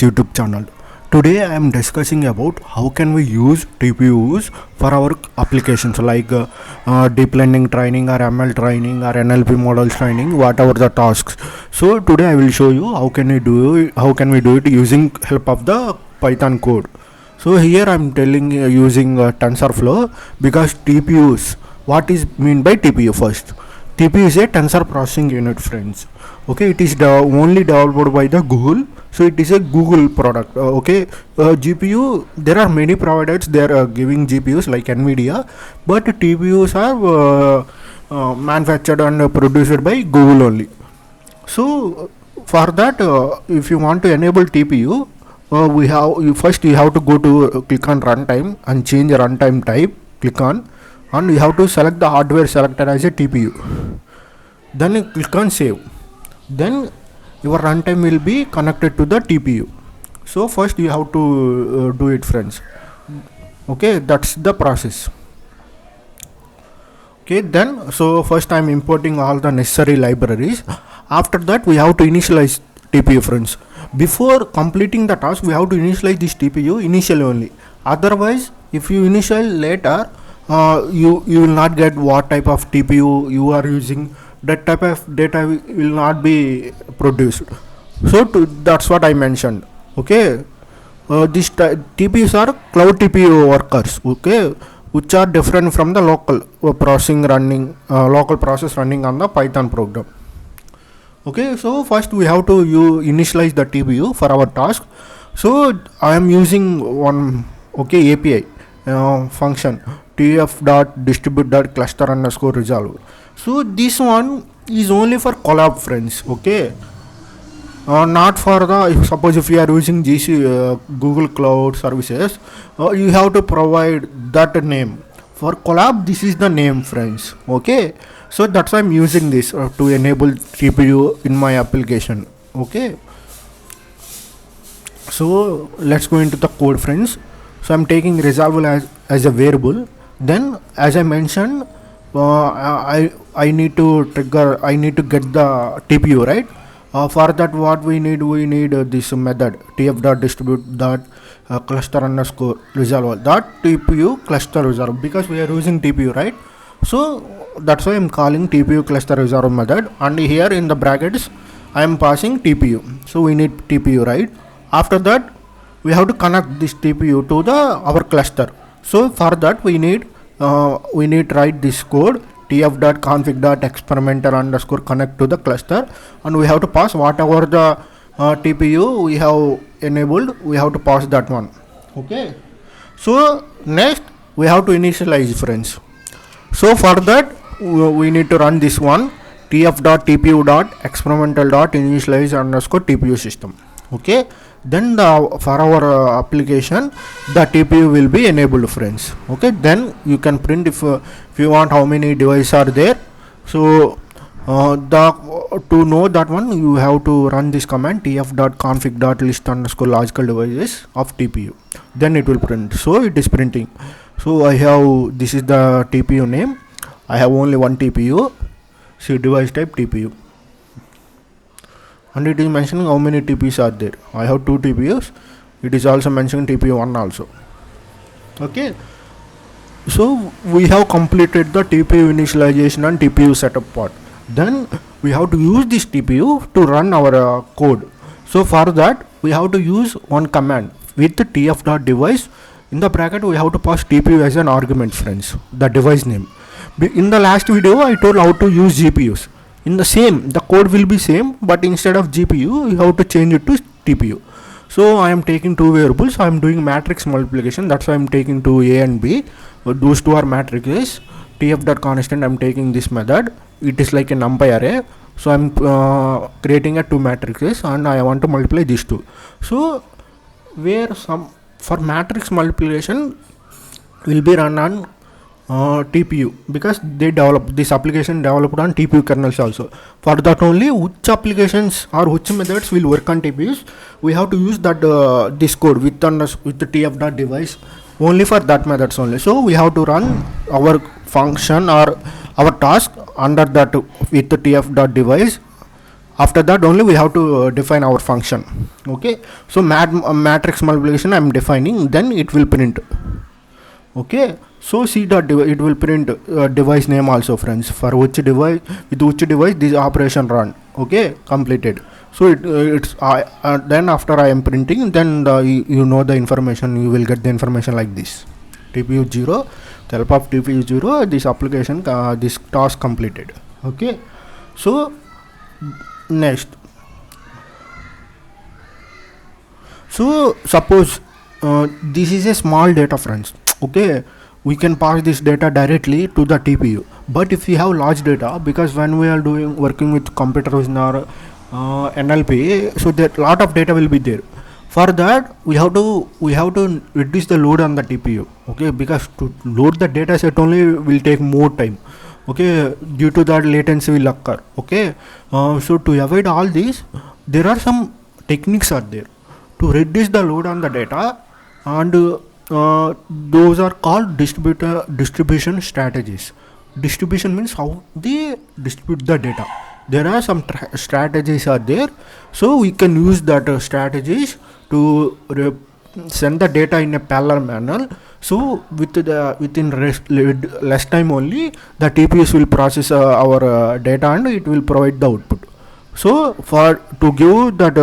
YouTube channel. Today I am discussing about how can we use TPUs for our applications like deep learning training or ML training or NLP models training, whatever the tasks. So today I will show you how can we do it using help of the Python code. So here I am telling using TensorFlow because TPUs. What is mean by TPU first? TPU is a tensor processing unit, friends. Okay, it is only developed by the Google, so it is a Google product. GPU, there are many providers, they are giving GPUs like Nvidia, but TPUs are manufactured and produced by Google only. So for that, if you want to enable TPU, you have to go to click on runtime and change runtime type, click on, and you have to select the hardware selector as a TPU. Then you click on save. Then your runtime will be connected to the TPU. So first you have to do it, friends. Okay, that's the process. Okay, then so first I am importing all the necessary libraries. After that we have to initialize TPU, friends. Before completing the task we have to initialize this TPU initially only. Otherwise, if you initialize later, you will not get what type of TPU you are using. That type of data will not be produced. So that's what I mentioned. Okay, these TPUs are cloud TPU workers. Okay, which are different from the local local process running on the Python program. Okay, so first we have to initialize the TPU for our task. So I am using one API function tf.distribute.cluster_resolve. So this one is only for collab, friends. Okay, not for the suppose if you are using Google Cloud services, you have to provide that name. For collab, this is the name, friends. Okay, so that's why I'm using this to enable TPU in my application. Okay, so let's go into the code, friends. So I'm taking resolve as a variable. Then as I mentioned, I need to trigger, I need to get the TPU, right? For that what we need this method tf.distribute.cluster_resolve TPU cluster resolve, because we are using TPU, right? So that's why I'm calling TPU cluster resolve method, and here in the brackets I am passing TPU. So we need TPU, right? After that we have to connect this TPU to our cluster. So for that we need write this code tf.config.experimental_connect to the cluster, and we have to pass whatever the TPU we have enabled, we have to pass that one. Okay, so next we have to initialize, friends. So for that we need to run this one tf.tpu.experimental.initialize_TPU system. Okay, then for our application the TPU will be enabled, friends. Okay, then you can print if you want how many devices are there. So to know that one you have to run this command tf.config.list_logical devices of TPU, then it will print. So it is printing. So I have, this is the TPU name, I have only one TPU, see device type TPU, and it is mentioning how many TPUs are there. I have 2 TPUs. It is also mentioning TPU1 also. Okay, so we have completed the TPU initialization and TPU setup part. Then we have to use this TPU to run our code. So for that we have to use one command with the tf.device. In the bracket we have to pass TPU as an argument, friends, the device name. In the last video I told how to use GPUs. In the same, the code will be same, but instead of GPU you have to change it to TPU. So I am taking 2 variables. I am doing matrix multiplication, that's why I am taking 2 A and B. Those 2 are matrices. tf.constant, I am taking this method, it is like a numpy array. So I am creating a 2 matrices and I want to multiply these 2. So where for matrix multiplication will be run on TPU, because they develop this application developed on TPU kernels also. For that only, which applications or which methods will work on TPUs, we have to use that this code with the tf.device only for that methods only. So we have to run our function or our task under that with the tf.device After that only we have to define our function. Okay, so matrix multiplication I'm defining, then it will print. Okay, so see that it will print device name also, friends, for which device, with which device this operation run. Okay, completed. So it's then after I am printing, then you know the information, you will get the information like this: TPU 0, with help of TPU 0 this application this task completed. Okay, so next, so suppose this is a small data, friends. Okay, we can pass this data directly to the TPU, but if we have large data, because when we are working with computer vision or NLP, so that lot of data will be there. For that we have to reduce the load on the TPU. Okay, because to load the data set only will take more time. Okay, due to that latency will occur. Okay, so to avoid all these, there are some techniques are there to reduce the load on the data, and those are called distribution strategies. Distribution means how they distribute the data. There are some strategies are there, so we can use that strategies to send the data in a parallel manner. So within less time only, the TPS will process our data, and it will provide the output. So for to give that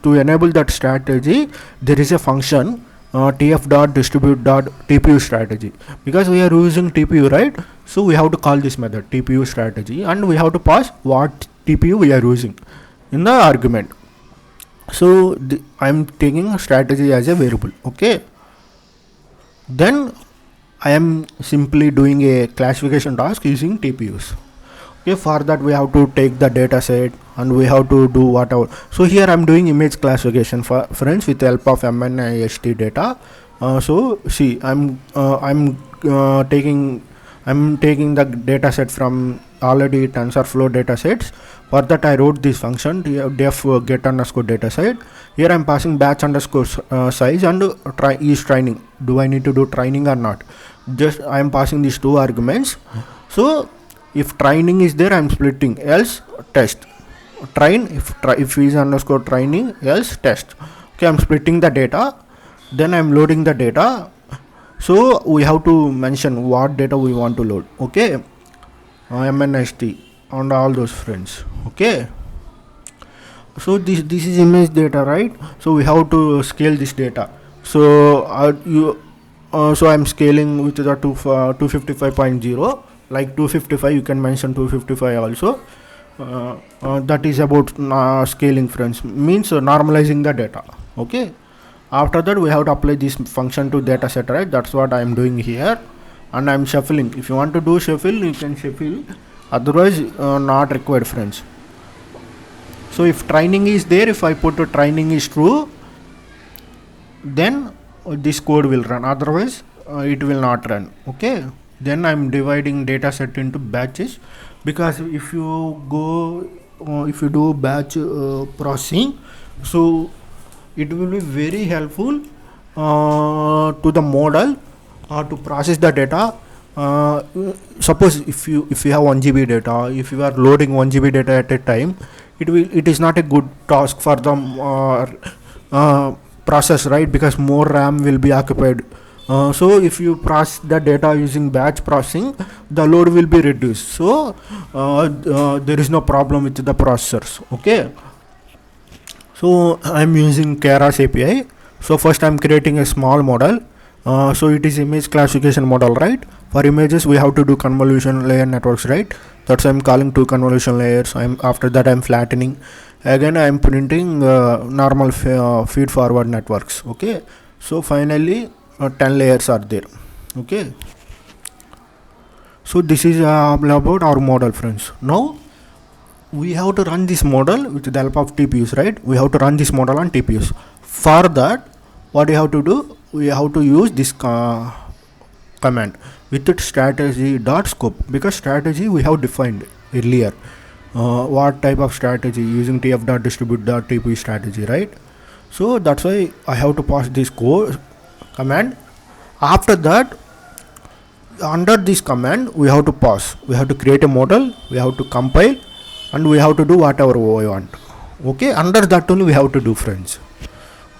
to enable that strategy, there is a function tf dot distribute dot TPU strategy, because we are using TPU, right? So we have to call this method TPU strategy, and we have to pass what TPU we are using in the argument. So I am taking strategy as a variable. Okay, then I am simply doing a classification task using TPUs. Okay, for that we have to take the data set and we have to do whatever. So here I'm doing image classification, for friends, with the help of MNIST data. So see, I'm taking the data set from already TensorFlow data sets. For that I wrote this function def get underscore data set. Here I'm passing batch underscore size and is training. Do I need to do training or not? Just I am passing these two arguments. So if training is there, I'm splitting, else test. Train, if is underscore training, else test. Okay, I'm splitting the data, then I'm loading the data. So we have to mention what data we want to load. Okay, MNIST and all those, friends. Okay, so this is image data, right? So we have to scale this data. So so I'm scaling with the 255.0, like 255, you can mention 255 also. That is about scaling, friends, means normalizing the data. Okay, after that we have to apply this function to data set, right? That's what I am doing here, and I am shuffling. If you want to do shuffle, you can shuffle, otherwise not required, friends. So if training is there, if I put training is true, then this code will run, otherwise it will not run. Okay, then I'm dividing data set into batches, because if you do batch processing, so it will be very helpful to the model to process the data. Suppose if you have 1 GB data, if you are loading 1 GB data at a time, it is not a good task for the process, right? Because more RAM will be occupied. So if you process the data using batch processing, the load will be reduced. So there is no problem with the processors. Okay, so I'm using Keras API. So first I'm creating a small model. So it is image classification model, right? For images we have to do convolution layer networks, right? That's why I'm calling 2 convolution layers. After that I'm flattening. Again I'm printing normal feed forward networks. Okay, so finally 10 layers are there. Okay, so this is about our model, friends. Now we have to run this model with the help of TPUs, right? We have to run this model on TPUs. For that, what we have to do, we have to use this command with it strategy dot scope, because strategy we have defined earlier. What type of strategy, using tf dot distribute dot TPU strategy, right? So that's why I have to pass this code command. After that, under this command we have to pass, we have to create a model, we have to compile, and we have to do whatever we want. Okay, under that only we have to do, friends.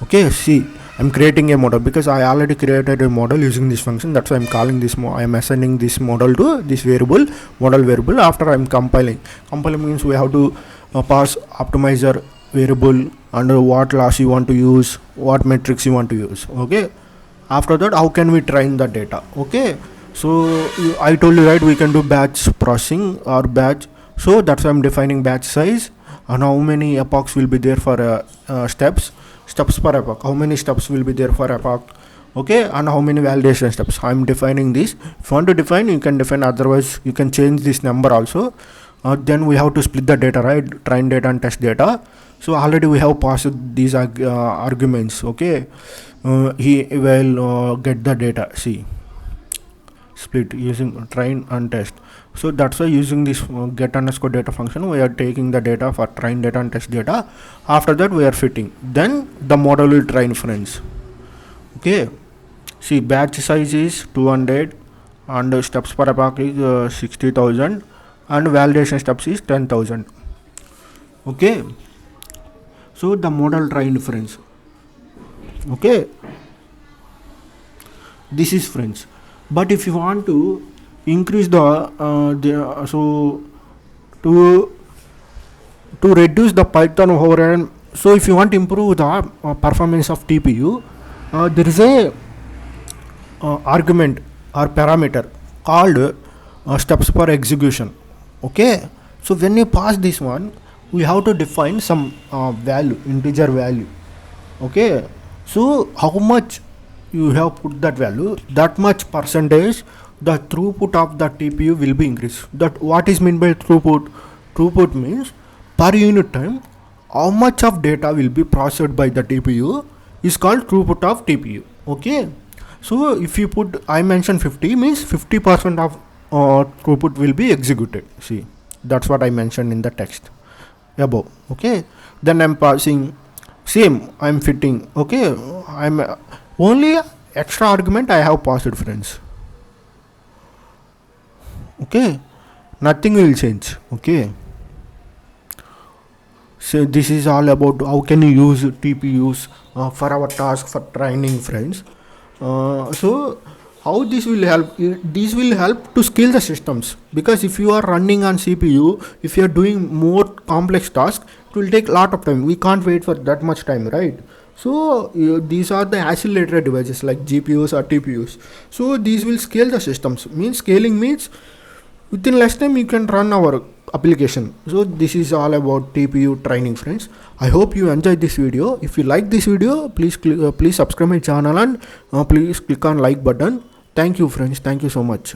Okay, see, I'm creating a model because I already created a model using this function. That's why I'm calling this I'm assigning this model to this variable, model variable. After I'm compiling means we have to pass optimizer variable under what loss you want to use, what metrics you want to use. Okay, after that how can we train the data? Okay, so I told you, right, we can do batch processing or batch. So that's why I'm defining batch size and how many epochs will be there for steps per epoch, how many steps will be there for epoch. Okay, and how many validation steps. I'm defining this. If you want to define, you can define, otherwise you can change this number also. Then we have to split the data, right, train data and test data. So already we have passed these arguments. Okay, he will get the data, see, split using train and test. So that's why using this get underscore data function, we are taking the data for train data and test data. After that we are fitting, then the model will train, friends. Okay, see, batch size is 200 and steps per epoch is 60,000 and validation steps is 10,000. Okay, so the model trained, friends. Okay, this is, friends. But if you want to increase so to reduce the Python overhead, so if you want to improve the performance of TPU, there is a argument or parameter called steps per execution. Okay, so when you pass this one, we have to define some value, integer value. Okay, so how much you have put that value, that much percentage the throughput of the TPU will be increased. That what is meant by throughput? Throughput means per unit time how much of data will be processed by the TPU is called throughput of TPU. Okay, so if you put, I mentioned 50 means 50% of throughput will be executed. See, that's what I mentioned in the text above. Okay, then I'm passing same, I'm fitting. Okay, I'm only extra argument I have passed, friends. Okay, nothing will change. Okay, so this is all about how can you use TPUs for our task for training, friends. So how this will help? This will help to scale the systems, because if you are running on CPU, if you are doing more complex tasks, it will take a lot of time. We can't wait for that much time, right? So these are the accelerated devices like GPUs or TPUs. So these will scale the systems. Means scaling means within less time you can run our application. So this is all about TPU training, friends. I hope you enjoyed this video. If you like this video, please please subscribe my channel and please click on like button. Thank you, friends. Thank you so much.